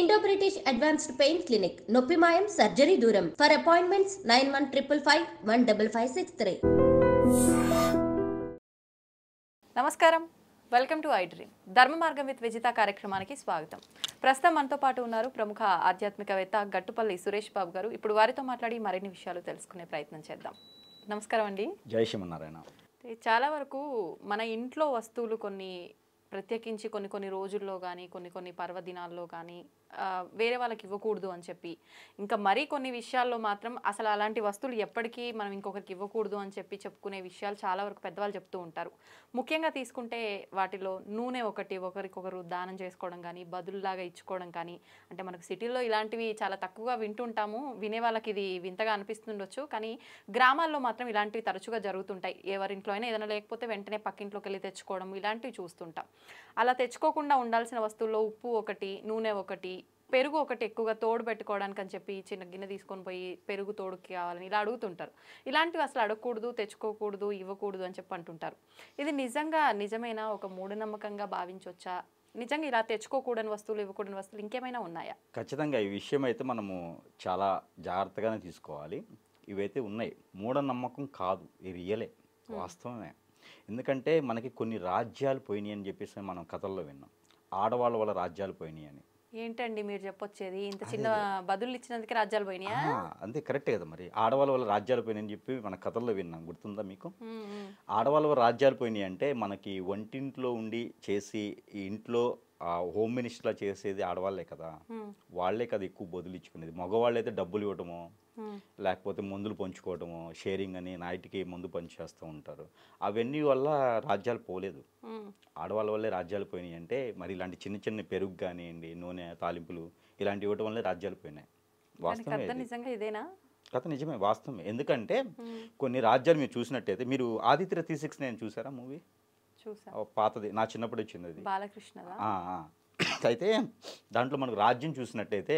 Indo British advanced pain clinic నొప్పి మాయం surgery దూరం ఫర్ అపాయింట్మెంట్స్ 9155515563. నమస్కారం, వెల్కమ్ టు ఐ డ్రీమ్. ధర్మ మార్గం విత్ విజిత కార్యక్రమానికి స్వాగతం. ప్రస్తుతం మనతో పాటు ఉన్నారు ప్రముఖ ఆధ్యాత్మికవేత్త గట్టుపల్లి సురేష్ బాబు గారు. ఇప్పుడు వారితో మాట్లాడి మరిన్ని విషయాలు తెలుసుకునే ప్రయత్నం చేద్దాం. నమస్కారం అండి. జై శ్రీమన్నారాయణ. చాలా వరకు మన ఇంట్లో వస్తువులు కొన్ని ప్రత్యేకించి కొన్ని రోజుల్లో కానీ కొన్ని పర్వదినాల్లో కానీ వేరే వాళ్ళకి ఇవ్వకూడదు అని చెప్పి, ఇంకా మరీ కొన్ని విషయాల్లో మాత్రం అసలు అలాంటి వస్తువులు ఎప్పటికీ మనం ఇంకొకరికి ఇవ్వకూడదు అని చెప్పి చెప్పుకునే విషయాలు చాలా వరకు పెద్దవాళ్ళు చెప్తూ ఉంటారు. ముఖ్యంగా తీసుకుంటే వాటిలో నూనె ఒకరికొకరు దానం చేసుకోవడం కానీ, బదులులాగా ఇచ్చుకోవడం కానీ, అంటే మనకు సిటీల్లో ఇలాంటివి చాలా తక్కువగా వింటుంటాము. వినే వాళ్ళకి ఇది వింతగా అనిపిస్తుండొచ్చు, కానీ గ్రామాల్లో మాత్రం ఇలాంటివి తరచుగా జరుగుతుంటాయి. ఎవరింట్లో అయినా ఏదైనా లేకపోతే వెంటనే పక్కింట్లోకి వెళ్ళి తెచ్చుకోవడం, ఇలాంటివి చూస్తుంటాం. అలా తెచ్చుకోకుండా ఉండాల్సిన వస్తువుల్లో ఉప్పు ఒకటి, నూనె ఒకటి, పెరుగు ఒకటి ఎక్కువగా తోడు పెట్టుకోవడానికి అని చెప్పి చిన్న గిన్నె తీసుకొని పోయి పెరుగు తోడుకి కావాలని ఇలా అడుగుతుంటారు. ఇలాంటివి అసలు అడగకూడదు, తెచ్చుకోకూడదు, ఇవ్వకూడదు అని చెప్పి అంటుంటారు. ఇది నిజమేనా? ఒక మూఢనమ్మకంగా భావించవచ్చా? నిజంగా ఇలా తెచ్చుకోకూడని వస్తువులు, ఇవ్వకూడని వస్తువులు ఇంకేమైనా ఉన్నాయా? ఖచ్చితంగా ఈ విషయం అయితే మనము చాలా జాగ్రత్తగానే తీసుకోవాలి. ఇవైతే ఉన్నాయి, మూఢనమ్మకం కాదు, ఇది రియలే, వాస్తవమే. ఎందుకంటే మనకి కొన్ని రాజ్యాలు పోయినాయి అని చెప్పేసి మనం కథల్లో విన్నాం. ఆడవాళ్ళ వల్ల రాజ్యాలు పోయినాయి అని. ఏంటండి మీరు చెప్పొచ్చేది? ఇంత చిన్న బదులు ఇచ్చినందుకే రాజ్యాలు పోయినాయా? అంతే, కరెక్టే కదా. మరి ఆడవాళ్ళ వల్ల రాజ్యాలు పోయినాయి అని చెప్పి మన కథల్లో విన్నాం, గుర్తుందా మీకు? ఆడవాళ్ళ వల్ల రాజ్యాలు పోయినాయి అంటే మనకి వంటింట్లో ఉండి చేసి ఈ ఇంట్లో హోమ్ మినిస్టర్లా చేసేది ఆడవాళ్లే కదా. వాళ్లే కదా ఎక్కువ బదులు ఇచ్చుకునేది. మగవాళ్ళు అయితే డబ్బులు ఇవ్వటము, లేకపోతే మందులు పంచుకోవటము, షేరింగ్ అని నైట్కి మందు పంచేస్తూ ఉంటారు. అవన్నీ వల్ల రాజ్యాలు పోలేదు, ఆడవాళ్ళ వల్లే రాజ్యాలు పోయినాయి. అంటే మరి ఇలాంటి చిన్న చిన్న పెరుగు కానివ్వండి, నూనె తాలింపులు ఇలాంటివి ఇవ్వటం వల్లే రాజ్యాలు పోయినాయి. వాస్తవమే, ఇదేనా కథ? నిజమే, వాస్తవమే. ఎందుకంటే కొన్ని రాజ్యాలు మీరు చూసినట్టయితే, మీరు ఆదిత్య 369 చూసారా మూవీ? పాతది, నా చిన్నప్పుడు వచ్చింది అది, బాలకృష్ణ. అయితే దాంట్లో మనకు రాజ్యం చూసినట్టయితే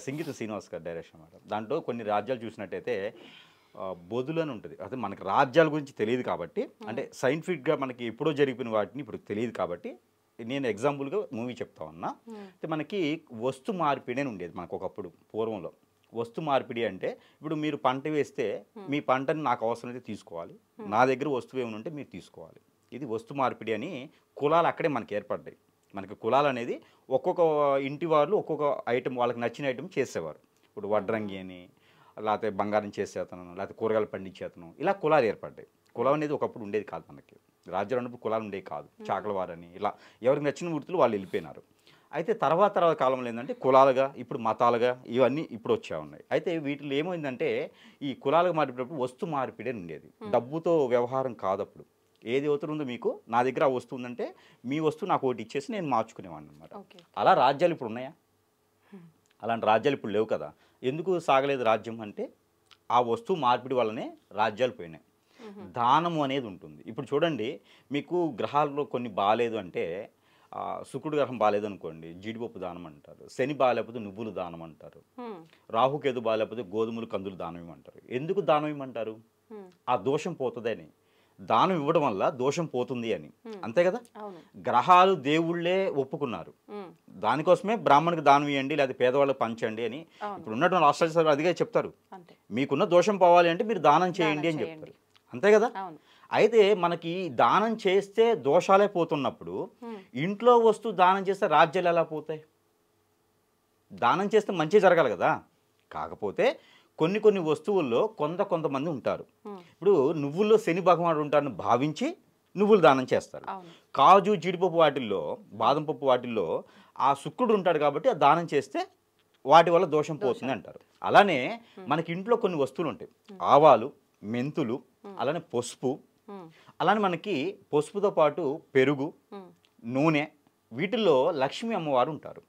సంగీత శ్రీనివాస్ గారు డైరెక్షన్ అన్నమాట. దాంట్లో కొన్ని రాజ్యాలు చూసినట్టయితే బొదులు అని ఉంటుంది. అదే మనకి రాజ్యాల గురించి తెలియదు కాబట్టి, అంటే సైంటిఫిక్గా మనకి ఎప్పుడో జరిగిపోయిన వాటిని ఇప్పుడు తెలియదు కాబట్టి నేను ఎగ్జాంపుల్గా మూవీ చెప్తా ఉన్నా. అయితే మనకి వస్తు మార్పిడి అని ఉండేది మనకు ఒకప్పుడు పూర్వంలో. వస్తు మార్పిడి అంటే ఇప్పుడు మీరు పంట వేస్తే మీ పంటని నాకు అవసరమైతే తీసుకోవాలి, నా దగ్గర వస్తువు ఏమైనా ఉంటే మీరు తీసుకోవాలి. ఇది వస్తు మార్పిడి అని కులాలు అక్కడే మనకి ఏర్పడ్డాయి. మనకి కులాలు అనేది ఒక్కొక్క ఇంటి వాళ్ళు ఒక్కొక్క ఐటెం, వాళ్ళకి నచ్చిన ఐటెం చేసేవారు. ఇప్పుడు వడ్రంగి అని, లేకపోతే బంగారం చేసేతను, లేకపోతే కూరగాయలు పండించేతను, ఇలా కులాలు ఏర్పడ్డాయి. కులం అనేది ఒకప్పుడు ఉండేది కాదు మనకి. రాజ్యాలు ఉన్నప్పుడు కులాలు ఉండేవి కాదు. చాకలవారని ఇలా ఎవరికి నచ్చిన వృత్తులు వాళ్ళు వెళ్ళిపోయినారు. అయితే తర్వాత కాలంలో ఏంటంటే కులాలుగా, ఇప్పుడు మతాలుగా ఇవన్నీ ఇప్పుడు వచ్చా ఉన్నాయి. అయితే వీటిలో ఏమైందంటే ఈ కులాలుగా మారినప్పుడు వస్తు మార్పిడి అని ఉండేది. డబ్బుతో వ్యవహారం కాదు. అప్పుడు ఏది అవసరం ఉందో మీకు, నా దగ్గర ఆ వస్తువు ఉందంటే మీ వస్తువు నాకు ఒకటి ఇచ్చేసి నేను మార్చుకునేవాడిని అనమాట. అలా రాజ్యాలు ఇప్పుడు ఉన్నాయా? అలాంటి రాజ్యాలు ఇప్పుడు లేవు కదా. ఎందుకు సాగలేదు రాజ్యం అంటే ఆ వస్తువు మార్పిడి వల్లనే రాజ్యాలు పోయినాయి. దానము అనేది ఉంటుంది. ఇప్పుడు చూడండి, మీకు గ్రహాల్లో కొన్ని బాగాలేదు అంటే, శుక్రుడు గ్రహం బాగాలేదు అనుకోండి, జీడిపప్పు దానం అంటారు. శని బాగాలేకపోతే నువ్వులు దానం అంటారు. రాహుకేతు బాగాలేకపోతే గోధుమలు కందులు దానం ఇవ్వమంటారు. ఎందుకు దానం ఇవ్వమంటారు? ఆ దోషం పోతుందని. దానం ఇవ్వడం వల్ల దోషం పోతుంది అని, అంతే కదా. గ్రహాలు దేవుళ్ళే ఒప్పుకున్నారు. దానికోసమే బ్రాహ్మణికి దానం ఇవ్వండి, లేదా పేదవాళ్ళకి పంచండి అని ఇప్పుడు ఉన్నటువంటి రాష్ట్రాలు అదిగా చెప్తారు. మీకున్న దోషం పోవాలి అంటే మీరు దానం చేయండి అని చెప్తారు, అంతే కదా. అయితే మనకి దానం చేస్తే దోషాలే పోతున్నప్పుడు ఇంట్లో వస్తువు దానం చేస్తే రాజ్యాలు ఎలా పోతాయి? దానం చేస్తే మంచి జరగాలి కదా. కాకపోతే కొన్ని వస్తువుల్లో కొంతమంది ఉంటారు. ఇప్పుడు నువ్వుల్లో శని భగవానుడు ఉంటారని భావించి నువ్వులు దానం చేస్తారు. కాజు, జీడిపప్పు వాటిల్లో, బాదం పప్పు వాటిల్లో ఆ శుక్రుడు ఉంటాడు కాబట్టి ఆ దానం చేస్తే వాటి వల్ల దోషం పోతుంది అంటారు. అలానే మనకి ఇంట్లో కొన్ని వస్తువులు ఉంటాయి. ఆవాలు, మెంతులు, అలానే పసుపు, అలానే మనకి పసుపుతో పాటు పెరుగు, నూనె, వీటిల్లో లక్ష్మీ అమ్మవారు ఉంటారు.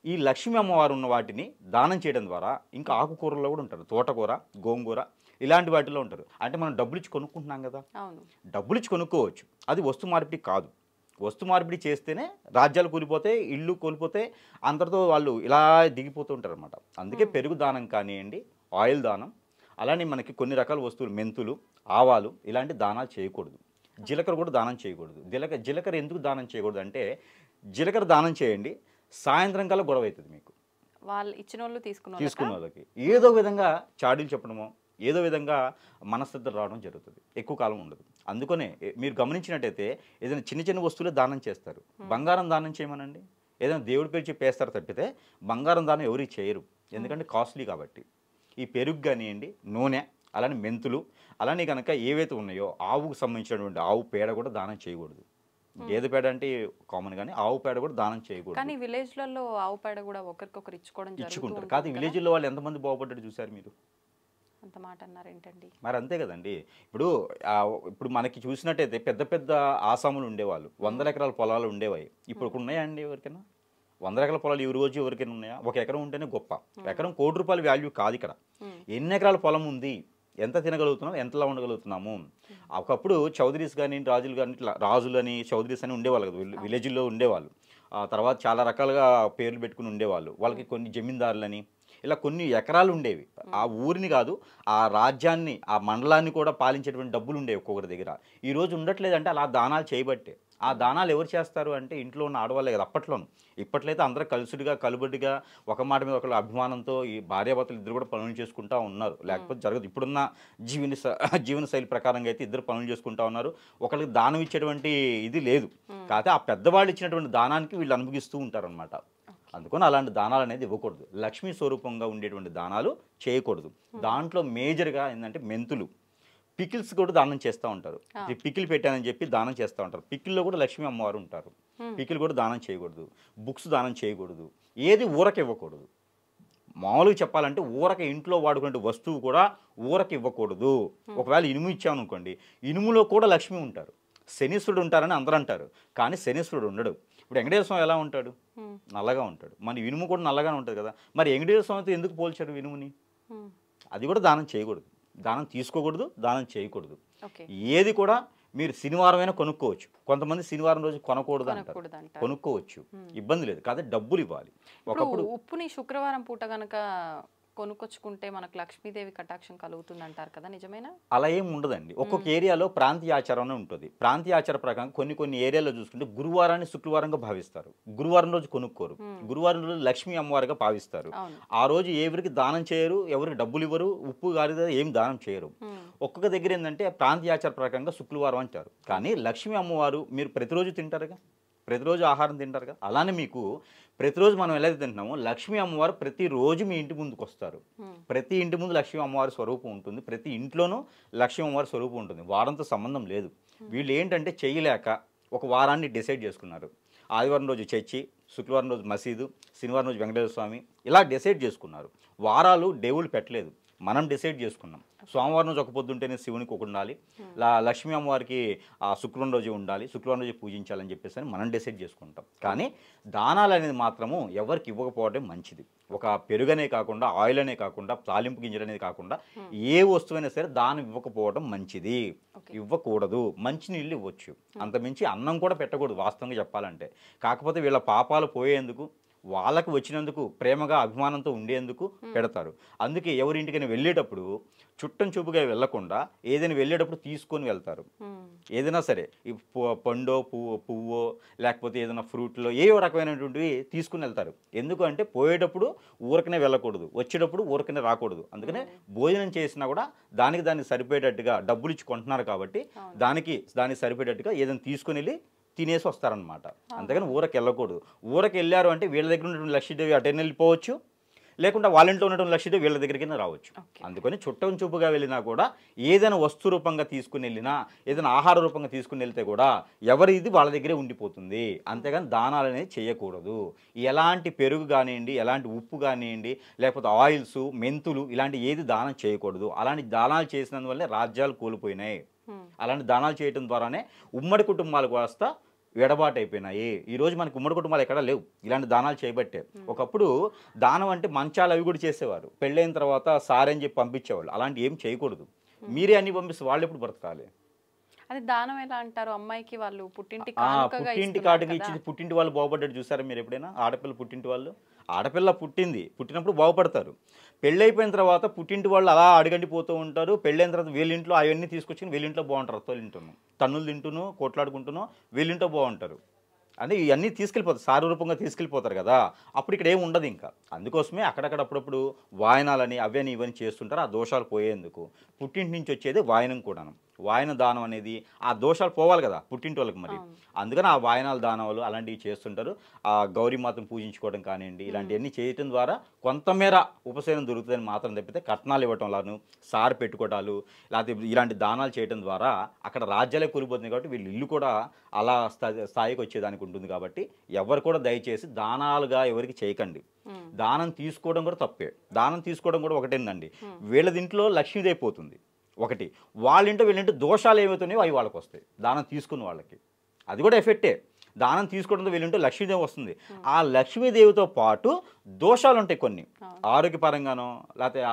ఈ లక్ష్మీ అమ్మవారు ఉన్న వాటిని దానం చేయడం ద్వారా, ఇంకా ఆకుకూరల్లో కూడా ఉంటారు, తోటకూర, గోంగూర, ఇలాంటి వాటిలో ఉంటారు. అంటే మనం డబ్బులు ఇచ్చి కొనుక్కుంటున్నాం కదా, డబ్బులు ఇచ్చి కొనుక్కోవచ్చు. అది వస్తు మార్పిడి కాదు. వస్తు మార్పిడి చేస్తేనే రాజ్యాలు కూలిపోతాయి, ఇళ్ళు కోల్పోతే అందరితో వాళ్ళు ఇలా దిగిపోతూ ఉంటారు అనమాట. అందుకే పెరుగు దానం కానివ్వండి, ఆయిల్ దానం, అలానే మనకి కొన్ని రకాల వస్తువులు, మెంతులు, ఆవాలు, ఇలాంటి దానాలు చేయకూడదు. జీలకర్ర కూడా దానం చేయకూడదు. జీలకర్ర ఎందుకు దానం చేయకూడదు అంటే, జీలకర్ర దానం చేయండి, సాయంత్రం కల్లా గొడవ అవుతుంది మీకు. వాళ్ళు ఇచ్చిన వాళ్ళు తీసుకున్న వాళ్ళకి ఏదో విధంగా చాడీలు చెప్పడమో ఏదో విధంగా మనస్తత్వం రావడం జరుగుతుంది, ఎక్కువ కాలం ఉండదు. అందుకనే మీరు గమనించినట్టయితే ఏదైనా చిన్న చిన్న వస్తువులే దానం చేస్తారు, బంగారం దానం చేయమనండి, ఏదైనా దేవుడి పేరు చెప్పి వేస్తారు తప్పితే బంగారం దానం ఎవరికి చేయరు, ఎందుకంటే కాస్ట్లీ కాబట్టి. ఈ పెరుగు కానివ్వండి, నూనె, అలానే మెంతులు, అలానే కనుక ఏవైతే ఉన్నాయో ఆవుకు సంబంధించినటువంటి ఆవు పేడ కూడా దానం చేయకూడదు. గేదె పేడ అంటే కామన్, కానీ ఆవు పేడ కూడా దానం చేయకూడదు. కానీ విలేజ్లలో ఆవు పేడ కూడా ఒకరికొకరు ఇచ్చుకుంటారు. కాదు విలేజ్లో వాళ్ళు ఎంతమంది బాగుపడ్డాడు చూసారు మీరు? అంత మాట అన్నారు ఏంటండి? మరి అంతే కదండి. ఇప్పుడు మనకి చూసినట్టయితే పెద్ద పెద్ద ఆసాములు ఉండేవాళ్ళు, 100 ఎకరాల పొలాలు ఉండేవాయి. ఇప్పుడు ఉన్నాయా అండి ఎవరికైనా? 100 ఎకరాల పొలాలు ఈ రోజు ఎవరికైనా ఉన్నాయా? ఒక ఎకరం ఉంటేనే గొప్ప. ఎకరం ₹1,00,00,000 వాల్యూ కాదు ఇక్కడ. ఎన్ని ఎకరాల పొలం ఉంది, ఎంత తినగలుగుతున్నాం, ఎంతలా ఉండగలుగుతున్నాము. ఒకప్పుడు చౌదరీస్ కానీ రాజులు కానీ ఇట్లా రాజులని చౌదరీస్ అని ఉండేవాళ్ళు కదా, విలేజ్లో ఉండేవాళ్ళు. తర్వాత చాలా రకాలుగా పేర్లు పెట్టుకుని ఉండేవాళ్ళు. వాళ్ళకి కొన్ని జమీందారులని ఇలా కొన్ని ఎకరాలు ఉండేవి. ఆ ఊరిని కాదు, ఆ రాజ్యాన్ని, ఆ మండలాన్ని కూడా పాలించేటువంటి డబ్బులు ఉండేవి ఒక్కొక్కరి దగ్గర. ఈ రోజు ఉండట్లేదంటే అలా దానాలు చేయబట్టే. ఆ దానాలు ఎవరు చేస్తారు అంటే ఇంట్లో ఉన్న ఆడవాళ్ళే కదా అప్పట్లోను. ఇప్పట్లయితే అందరూ కలుసుడిగా కలుబడిగా ఒక మాట మీద ఒకళ్ళ అభిమానంతో ఈ భార్యాభర్తలు ఇద్దరు కూడా పనులు చేసుకుంటూ ఉన్నారు, లేకపోతే జరగదు. ఇప్పుడున్న జీవన శైలి ప్రకారంగా అయితే ఇద్దరు పనులు చేసుకుంటూ ఉన్నారు, ఒకరికి దానం ఇచ్చేటువంటి ఇది లేదు. కాకపోతే ఆ పెద్దవాళ్ళు ఇచ్చినటువంటి దానానికి వీళ్ళు అనుభవిస్తూ ఉంటారనమాట. అందుకని అలాంటి దానాలు అనేది ఇవ్వకూడదు. లక్ష్మీ స్వరూపంగా ఉండేటువంటి దానాలు చేయకూడదు. దాంట్లో మేజర్గా ఏంటంటే మెంతులు, పికిల్స్ కూడా దానం చేస్తూ ఉంటారు. పికిల్ పెట్టానని చెప్పి దానం చేస్తూ ఉంటారు. పికిల్లో కూడా లక్ష్మీ అమ్మవారు ఉంటారు. పికిల్ కూడా దానం చేయకూడదు. బుక్స్ దానం చేయకూడదు. ఏది ఊరకి ఇవ్వకూడదు. మామూలుగా చెప్పాలంటే ఊరక ఇంట్లో వాడుకునే వస్తువు కూడా ఊరకి ఇవ్వకూడదు. ఒకవేళ ఇనుము ఇచ్చామనుకోండి, ఇనుములో కూడా లక్ష్మి ఉంటారు. శనీశ్వరుడు ఉంటారని అందరూ అంటారు, కానీ శనీశ్వరుడు ఉండడు. ఇప్పుడు వెంకటేశ్వర స్వామి ఎలా ఉంటాడు? నల్లగా ఉంటాడు. మన ఇనుము కూడా నల్లగానే ఉంటుంది కదా. మరి వెంకటేశ్వర స్వామితో ఎందుకు పోల్చాడు ఇనుముని? అది కూడా దానం చేయకూడదు, దానం తీసుకోకూడదు, దానం చేయకూడదు. ఏది కూడా మీరు శనివారం అయినా కొనుక్కోవచ్చు. కొంతమంది శనివారం రోజు కొనకూడదు అంటారు, కొనుక్కోవచ్చు, ఇబ్బంది లేదు. కాదు డబ్బులు ఇవ్వాలి. ఒకప్పుడు ఉప్పుని శుక్రవారం పూట కనుక కొనుక్కొచ్చుకుంటే మనకు లక్ష్మీదేవి కటాక్షం కలుగుతుంది అంటారు కదా, నిజమేనా? అలా ఏం ఉండదండి. ఒక్కొక్క ఏరియాలో ప్రాంతీయ ఆచారం ఉంటుంది. ప్రాంతీయ ఆచార ప్రకారం కొన్ని ఏరియాలో చూసుకుంటే గురువారాన్ని శుక్రవారంగా భావిస్తారు. గురువారం రోజు కొనుక్కోరు. గురువారం రోజు లక్ష్మీ అమ్మవారిగా భావిస్తారు. ఆ రోజు ఎవరికి దానం చేయరు, ఎవరికి డబ్బులు ఇవ్వరు, ఉప్పు గారిద ఏం దానం చేయరు. ఒక్కొక్క దగ్గర ఏంటంటే ప్రాంతీయ ఆచార ప్రకారంగా శుక్రవారం అంటారు. కానీ లక్ష్మీ అమ్మవారు మీరు ప్రతిరోజు తింటారుగా, ప్రతిరోజు ఆహారం తింటారుగా. అలానే మీకు ప్రతిరోజు మనం ఎలా తింటున్నామో లక్ష్మీ అమ్మవారు ప్రతిరోజు మీ ఇంటి ముందుకు వస్తారు. ప్రతి ఇంటి ముందు లక్ష్మీ అమ్మవారి స్వరూపం ఉంటుంది. ప్రతి ఇంట్లోనూ లక్ష్మీ అమ్మవారి స్వరూపం ఉంటుంది. వారంతో సంబంధం లేదు. వీళ్ళు ఏంటంటే చేయలేక ఒక వారాన్ని డిసైడ్ చేసుకున్నారు. ఆదివారం రోజు చర్చి, శుక్రవారం రోజు మసీదు, శనివారం రోజు వెంకటేశ్వర స్వామి, ఇలా డిసైడ్ చేసుకున్నారు. వారాలు దేవుళ్ళు పెట్టలేదు, మనం డిసైడ్ చేసుకున్నాం. సోమవారం రోజు ఒక పొద్దుంటేనే శివునికి ఒక ఉండాలి, లక్ష్మీ అమ్మవారికి శుక్రవారం రోజు ఉండాలి, శుక్రవారం రోజు పూజించాలని చెప్పేసి మనం డిసైడ్ చేసుకుంటాం. కానీ దానాలు అనేది మాత్రము ఎవరికి ఇవ్వకపోవడం మంచిది. ఒక పెరుగనే కాకుండా, ఆయిల్ అనే కాకుండా, తాలింపు గింజలు అనేది కాకుండా ఏ వస్తువైనా సరే దానం ఇవ్వకపోవడం మంచిది. ఇవ్వకూడదు. మంచినీళ్ళు ఇవ్వచ్చు, అంతమించి అన్నం కూడా పెట్టకూడదు వాస్తవంగా చెప్పాలంటే. కాకపోతే వీళ్ళ పాపాలు పోయేందుకు, వాళ్ళకు వచ్చినందుకు ప్రేమగా అభిమానంతో ఉండేందుకు పెడతారు. అందుకే ఎవరింటికైనా వెళ్ళేటప్పుడు చుట్టం చూపుగా వెళ్లకుండా ఏదైనా వెళ్ళేటప్పుడు తీసుకొని వెళ్తారు. ఏదైనా సరే ఈ పండో పువ్వో లేకపోతే ఏదైనా ఫ్రూట్లో ఏవో రకమైనటువంటివి తీసుకుని వెళ్తారు. ఎందుకంటే పోయేటప్పుడు ఊరకనే వెళ్ళకూడదు, వచ్చేటప్పుడు ఊరకనే రాకూడదు. అందుకనే భోజనం చేసినా కూడా దానికి సరిపోయేటట్టుగా డబ్బులు ఇచ్చి కొంటున్నారు కాబట్టి దానికి సరిపోయేటట్టుగా ఏదైనా తీసుకుని వెళ్ళి తినేసి వస్తారనమాట. అంతేగాని ఊరకి వెళ్ళకూడదు. ఊరకి వెళ్ళారు అంటే వీళ్ళ దగ్గర ఉన్నటువంటి లక్ష్మీదేవి అటైనా వెళ్ళిపోవచ్చు, లేకుండా వాళ్ళ ఇంట్లో ఉన్నటువంటి లక్ష్మీదేవి వీళ్ళ దగ్గరికి రావచ్చు. అందుకని చుట్టం చూపుగా వెళ్ళినా కూడా ఏదైనా వస్తు రూపంగా తీసుకుని వెళ్ళినా, ఏదైనా ఆహార రూపంగా తీసుకుని వెళ్తే కూడా ఎవరి ఇది వాళ్ళ దగ్గరే ఉండిపోతుంది. అంతేగాని దానాలు అనేది చేయకూడదు. ఎలాంటి పెరుగు కానివ్వండి, ఎలాంటి ఉప్పు కానివ్వండి, లేకపోతే ఆయిల్స్, మెంతులు ఇలాంటి ఏది దానం చేయకూడదు. అలాంటి దానాలు చేసినందువల్లే రాజ్యాలు కూలిపోయినాయి. అలాంటి దానాలు చేయడం ద్వారానే ఉమ్మడి కుటుంబాలకు వస్తా ఎడబాటు అయిపోయినాయి. ఈరోజు మనకు ఉమ్మడి కుటుంబాలు ఎక్కడా లేవు ఇలాంటి దానాలు చేయబట్టే. ఒకప్పుడు దానం అంటే మంచాలు అవి కూడా చేసేవారు. పెళ్ళైన తర్వాత సారని చెప్పి పంపించేవాళ్ళు. అలాంటి ఏం చేయకూడదు. మీరే అన్ని పంపిస్తే వాళ్ళు ఎప్పుడు బ్రతకాలి? అది దానం ఎలా అంటారు? అమ్మాయికి వాళ్ళు పుట్టింటి కాటుగా ఇచ్చింది, పుట్టింటి వాళ్ళు బాగుపడ్డాడు చూసారా మీరు ఎప్పుడైనా? ఆడపిల్ల పుట్టింటి వాళ్ళు, ఆడపిల్ల పుట్టినప్పుడు బాగుపడతారు. పెళ్ళైపోయిన తర్వాత పుట్టింటి వాళ్ళు అలా అడగండిపోతూ ఉంటారు. పెళ్ళైన తర్వాత వీళ్ళింట్లో అవన్నీ తీసుకొచ్చి వీళ్ళింట్లో బాగుంటారు. తోలింటును తన్నులు తింటూను కోట్లాడుకుంటూనో వీళ్ళింట్లో బాగుంటారు. అంటే ఇవన్నీ తీసుకెళ్ళిపోతారు, సారూపంగా తీసుకెళ్ళిపోతారు కదా, అప్పుడు ఇక్కడ ఏమి ఉండదు ఇంకా. అందుకోసమే అక్కడక్కడ అప్పుడప్పుడు వాయనాలని అవని ఇవన్నీ చేస్తుంటారు, ఆ దోషాలు పోయేందుకు. పుట్టింటి నుంచి వచ్చేది వాయనం కూడాను. వాయన దానం అనేది ఆ దోషాలు పోవాలి కదా పుట్టింటి వాళ్ళకి మరి. అందుకని ఆ వాయనాల దానాలు అలాంటివి చేస్తుంటారు. ఆ గౌరీమాతను పూజించుకోవడం కానివ్వండి, ఇలాంటివన్నీ చేయటం ద్వారా కొంతమేర ఉపశమనం దొరుకుతుందని మాత్రం తప్పితే కట్నాలు ఇవ్వటంలాను, సారు పెట్టుకోవటాలు, లేకపోతే ఇలాంటి దానాలు చేయడం ద్వారా అక్కడ రాజ్యాలే కూలిపోతుంది కాబట్టి వీళ్ళు ఇల్లు కూడా అలా స్థాయికి వచ్చేదానికి ఉంటుంది. కాబట్టి ఎవరు కూడా దయచేసి దానాలుగా ఎవరికి చేయకండి. దానం తీసుకోవడం కూడా తప్పే. దానం తీసుకోవడం కూడా ఒకటేందండి, వీళ్ళ ఇంట్లో లక్ష్మీదేవి పోతుంది ఒకటి, వాళ్ళింటో వీళ్ళింటో దోషాలు ఏమవుతున్నాయో అవి వాళ్ళకి వస్తాయి దానం తీసుకున్న వాళ్ళకి. అది కూడా ఎఫెక్టే. దానం తీసుకోవడంతో వీళ్ళింటో లక్ష్మీదేవి వస్తుంది. ఆ లక్ష్మీదేవితో పాటు దోషాలు ఉంటాయి కొన్ని, ఆరోగ్యపరంగానో లేకపోతే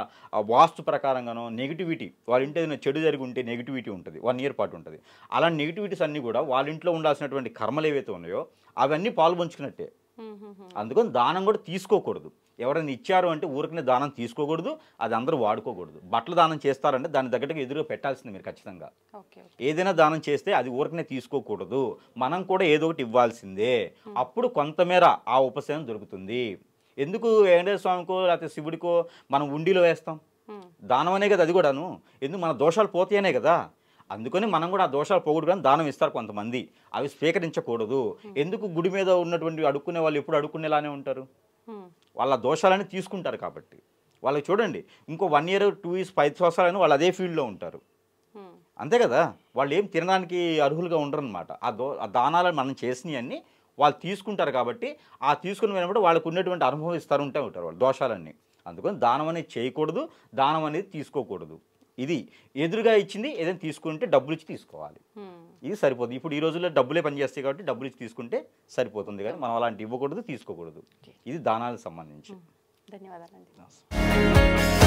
వాస్తు ప్రకారంగానో నెగిటివిటీ. వాళ్ళ ఇంటి ఏదైనా చెడు జరిగి ఉంటే నెగిటివిటీ ఉంటుంది, 1 year పాటు ఉంటుంది. అలాంటి నెగిటివిటీస్ అన్నీ కూడా వాళ్ళ ఇంట్లో ఉండాల్సినటువంటి కర్మలు ఏవైతే ఉన్నాయో అవన్నీ పాల్పంచుకున్నట్టే. అందుకని దానం కూడా తీసుకోకూడదు. ఎవరైనా ఇచ్చారు అంటే ఊరికనే దానం తీసుకోకూడదు, అది అందరూ వాడుకోకూడదు. బట్టలు దానం చేస్తారంటే దాని దగ్గరగా ఎదురుగా పెట్టాల్సింది మీరు ఖచ్చితంగా. ఏదైనా దానం చేస్తే అది ఊరికనే తీసుకోకూడదు, మనం కూడా ఏదో ఒకటి ఇవ్వాల్సిందే. అప్పుడు కొంతమేర ఆ ఉపశమనం దొరుకుతుంది. ఎందుకు వెంకటేశ్వర స్వామికో లేకపోతే శివుడికో మనం ఉండిలో వేస్తాం? దానం అనే కదా అది కూడాను. ఎందుకు మన దోషాలు పోతాయనే కదా. అందుకని మనం కూడా ఆ దోషాలు పోగొట్టుకొని దానం ఇస్తారు కొంతమంది, అవి స్వీకరించకూడదు. ఎందుకు గుడి మీద ఉన్నటువంటి అడుక్కునే వాళ్ళు ఎప్పుడు అడుక్కునేలానే ఉంటారు, వాళ్ళ దోషాలని తీసుకుంటారు కాబట్టి. వాళ్ళకి చూడండి ఇంకో 1 year 2 years 5 సంవత్సరాలని వాళ్ళు అదే ఫీల్డ్లో ఉంటారు, అంతే కదా. వాళ్ళు ఏం తినడానికి అర్హులుగా ఉండరు అనమాట. ఆ దానాలను మనం చేసినవన్నీ వాళ్ళు తీసుకుంటారు కాబట్టి ఆ తీసుకుని వెళ్ళినప్పుడు వాళ్ళకు ఉన్నటువంటి అనుభవం ఇస్తారు ఉంటారు వాళ్ళు దోషాలన్నీ. అందుకని దానం అనేది చేయకూడదు, దానం అనేది తీసుకోకూడదు. ఇది ఎదురుగా ఇచ్చింది ఏదైనా తీసుకుంటే డబ్బులు ఇచ్చి తీసుకోవాలి, ఇది సరిపోతుంది. ఇప్పుడు ఈ రోజుల్లో డబ్బులే పనిచేస్తాయి కాబట్టి డబ్బులు ఇచ్చి తీసుకుంటే సరిపోతుంది, కానీ మనం అలాంటి ఇవ్వకూడదు, తీసుకోకూడదు. ఇది దానాలకు సంబంధించి. ధన్యవాదాలండి.